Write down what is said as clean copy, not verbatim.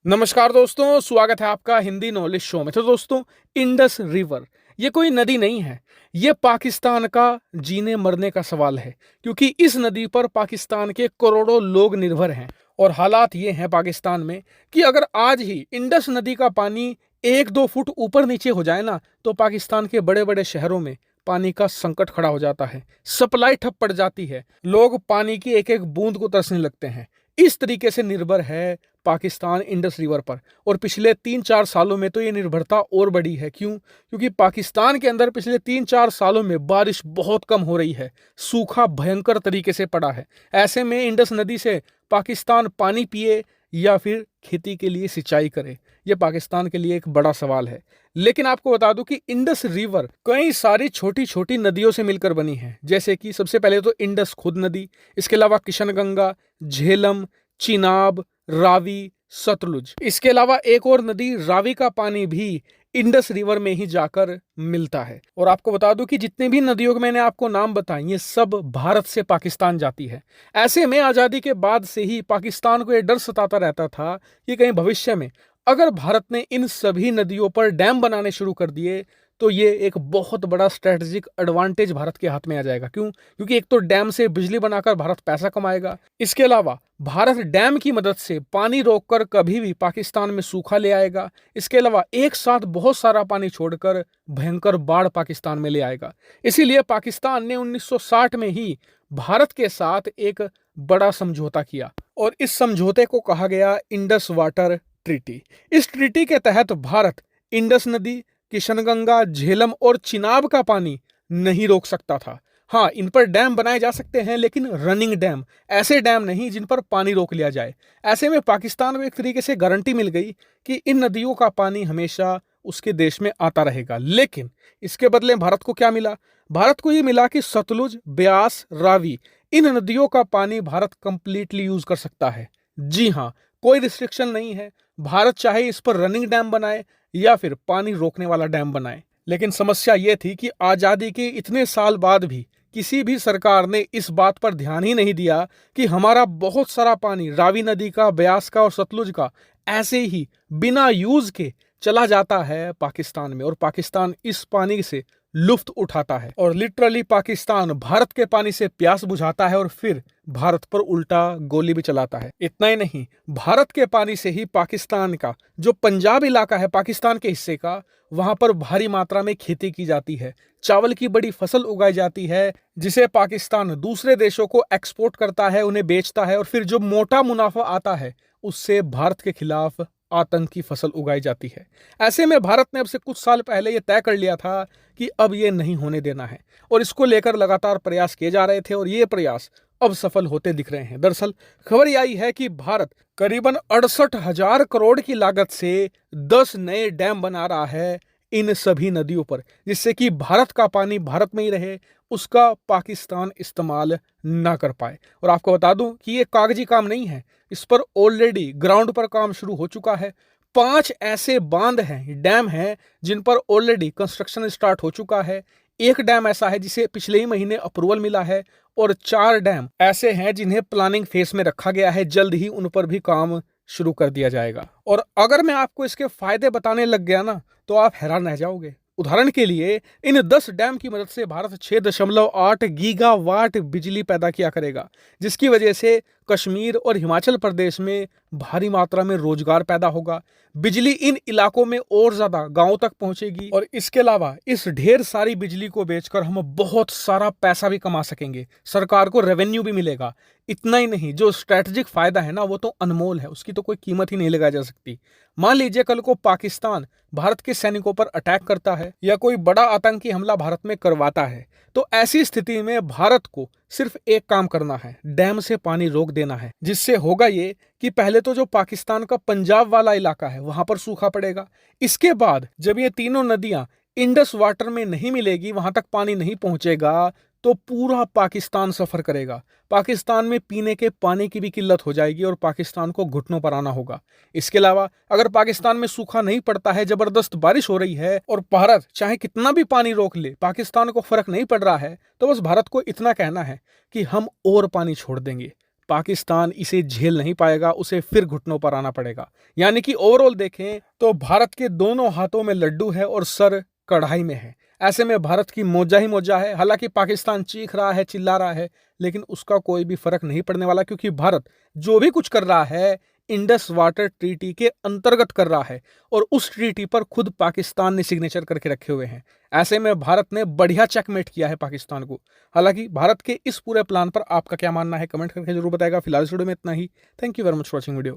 नमस्कार दोस्तों, स्वागत है आपका हिंदी नॉलेज शो में। तो दोस्तों, इंडस रिवर ये कोई नदी नहीं है। ये पाकिस्तान का जीने मरने का सवाल है, क्योंकि इस नदी पर पाकिस्तान के करोड़ों लोग निर्भर हैं। और हालात ये हैं पाकिस्तान में कि अगर आज ही इंडस नदी का पानी 1-2 फुट ऊपर नीचे हो जाए ना, तो पाकिस्तान के बड़े बड़े शहरों में पानी का संकट खड़ा हो जाता है, सप्लाई ठप पड़ जाती है, लोग पानी की एक एक बूंद को तरसने लगते हैं। इस तरीके से निर्भर है पाकिस्तान इंडस रिवर पर। और पिछले 3-4 सालों में तो ये निर्भरता और बढ़ी है। क्यों? क्योंकि पाकिस्तान के अंदर पिछले 3-4 सालों में बारिश बहुत कम हो रही है, सूखा भयंकर तरीके से पड़ा है। ऐसे में इंडस नदी से पाकिस्तान पानी पिए या फिर खेती के लिए सिंचाई करे, ये पाकिस्तान के लिए एक बड़ा सवाल है। लेकिन आपको बता दूं कि इंडस रिवर कई सारी छोटी छोटी नदियों से मिलकर बनी है। जैसे कि सबसे पहले तो इंडस खुद नदी, इसके अलावा किशनगंगा, झेलम, चिनाब, रावी, सतलुज। इसके अलावा एक और नदी रावी का पानी भी इंडस रिवर में ही जाकर मिलता है। और आपको बता दूं कि जितने भी नदियों के मैंने आपको नाम बताए, ये सब भारत से पाकिस्तान जाती है। ऐसे में आजादी के बाद से ही पाकिस्तान को यह डर सताता रहता था कि कहीं भविष्य में अगर भारत ने इन सभी नदियों पर डैम बनाने शुरू कर दिए तो ये एक बहुत बड़ा स्ट्रेटेजिक एडवांटेज भारत के हाथ में आ जाएगा। क्यों? क्योंकि एक तो डैम से बिजली बनाकर भारत पैसा कमाएगा। इसके अलावा भारत डैम की मदद से पानी रोककर कभी भी पाकिस्तान में सूखा ले आएगा। इसके अलावा एक साथ बहुत सारा पानी छोड़कर भयंकर बाढ़ पाकिस्तान में ले आएगा। इसीलिए पाकिस्तान ने 1960 में ही भारत के साथ एक बड़ा समझौता किया और इस समझौते को कहा गया इंडस वाटर ट्रीटी। इस ट्रीटी के तहत भारत इंडस नदी, किशनगंगा, झेलम और चिनाब का पानी नहीं रोक सकता था। हाँ, इन पर डैम बनाए जा सकते हैं, लेकिन रनिंग डैम, ऐसे डैम नहीं जिन पर पानी रोक लिया जाए। ऐसे में पाकिस्तान को एक तरीके से गारंटी मिल गई कि इन नदियों का पानी हमेशा उसके देश में आता रहेगा। लेकिन इसके बदले भारत को क्या मिला? भारत को ये मिला कि सतलुज, ब्यास, रावी, इन नदियों का पानी भारत कंप्लीटली यूज कर सकता है। जी हाँ, कोई रिस्ट्रिक्शन नहीं है। भारत चाहे इस पर रनिंग डैम बनाए या फिर पानी रोकने वाला डैम बनाए। लेकिन समस्या यह थी कि आजादी के इतने साल बाद भी किसी भी सरकार ने इस बात पर ध्यान ही नहीं दिया कि हमारा बहुत सारा पानी रावी नदी का, ब्यास का और सतलुज का ऐसे ही बिना यूज के चला जाता है पाकिस्तान में, और पाकिस्तान इस पानी से लुफ्त उठाता है और लिटरली पाकिस्तान भारत के पानी से प्यास बुझाता है और फिर भारत पर उल्टा गोली भी चलाता है। इतना ही नहीं, भारत के पानी से ही पाकिस्तान का जो पंजाब इलाका है पाकिस्तान के हिस्से का, वहां पर भारी मात्रा में खेती की जाती है, चावल की बड़ी फसल उगाई जाती है, जिसे पाकिस्तान दूसरे देशों को एक्सपोर्ट करता है, उन्हें बेचता है और फिर जो मोटा मुनाफा आता है उससे भारत के खिलाफ आतंक की फसल उगाई जाती है। ऐसे में भारत ने अब से कुछ साल पहले यह तय कर लिया था कि अब यह नहीं होने देना है, और इसको लेकर लगातार प्रयास किए जा रहे थे और ये प्रयास अब सफल होते दिख रहे हैं। दरअसल खबर यह आई है कि भारत करीबन 68,000 करोड़ की लागत से 10 नए डैम बना रहा है इन सभी नदियों पर, जिससे कि भारत का पानी भारत में ही रहे, उसका पाकिस्तान इस्तेमाल ना कर पाए। और आपको बता दूं कि ये कागजी काम नहीं है, इस पर ऑलरेडी ग्राउंड पर काम शुरू हो चुका है। 5 ऐसे बांध हैं, डैम हैं, जिन पर ऑलरेडी कंस्ट्रक्शन स्टार्ट हो चुका है। एक डैम ऐसा है जिसे पिछले ही महीने अप्रूवल मिला है, और 4 डैम ऐसे हैं जिन्हें प्लानिंग फेज में रखा गया है। जल्द ही उन पर भी काम शुरू कर दिया जाएगा। और अगर मैं आपको इसके फायदे बताने लग गया ना, तो आप हैरान रह जाओगे। उदाहरण के लिए, इन 10 डैम की मदद से भारत 6.8 गीगावाट बिजली पैदा किया करेगा, जिसकी वजह से कश्मीर और हिमाचल प्रदेश में भारी मात्रा में रोजगार पैदा होगा। बिजली इन इलाकों में और ज्यादा गांवों तक पहुंचेगी, और इसके अलावा इस ढेर सारी बिजली को बेचकर हम बहुत सारा पैसा भी कमा सकेंगे, सरकार को रेवेन्यू भी मिलेगा। इतना ही नहीं, जो स्ट्रैटेजिक फायदा है ना, वो तो अनमोल है, उसकी तो कोई कीमत ही नहीं लगाई जा सकती। मान लीजिए कल को पाकिस्तान भारत के सैनिकों पर अटैक करता है या कोई बड़ा आतंकी हमला भारत में करवाता है, तो ऐसी स्थिति में भारत को सिर्फ एक काम करना है, डैम से पानी रोक देना है। जिससे होगा ये कि पहले तो जो पाकिस्तान का पंजाब वाला इलाका है वहां पर सूखा पड़ेगा। इसके बाद जब ये तीनों नदियां इंडस वाटर में नहीं मिलेगी, वहां तक पानी नहीं पहुंचेगा, तो पूरा पाकिस्तान सफर करेगा। पाकिस्तान में पीने के पानी की भी किल्लत हो जाएगी और पाकिस्तान को घुटनों पर आना होगा। इसके अलावा अगर पाकिस्तान में सूखा नहीं पड़ता है, जबरदस्त बारिश हो रही है और भारत चाहे कितना भी पानी रोक ले, पाकिस्तान को फर्क नहीं पड़ रहा है, तो बस भारत को इतना कहना है कि हम और पानी छोड़ देंगे, पाकिस्तान इसे झेल नहीं पाएगा, उसे फिर घुटनों पर आना पड़ेगा। यानी कि ओवरऑल देखें तो भारत के दोनों हाथों में लड्डू है और सर कढ़ाई में है। ऐसे में भारत की मोजा ही मोजा है। हालांकि पाकिस्तान चीख रहा है, चिल्ला रहा है, लेकिन उसका कोई भी फर्क नहीं पड़ने वाला, क्योंकि भारत जो भी कुछ कर रहा है इंडस वाटर ट्रीटी के अंतर्गत कर रहा है और उस ट्रीटी पर खुद पाकिस्तान ने सिग्नेचर करके रखे हुए हैं। ऐसे में भारत ने बढ़िया चेकमेट किया है पाकिस्तान को। हालांकि भारत के इस पूरे प्लान पर आपका क्या मानना है, कमेंट करके जरूर बताएगा। फिलहाल इस वीडियो में इतना ही। Thank you very much for watching video.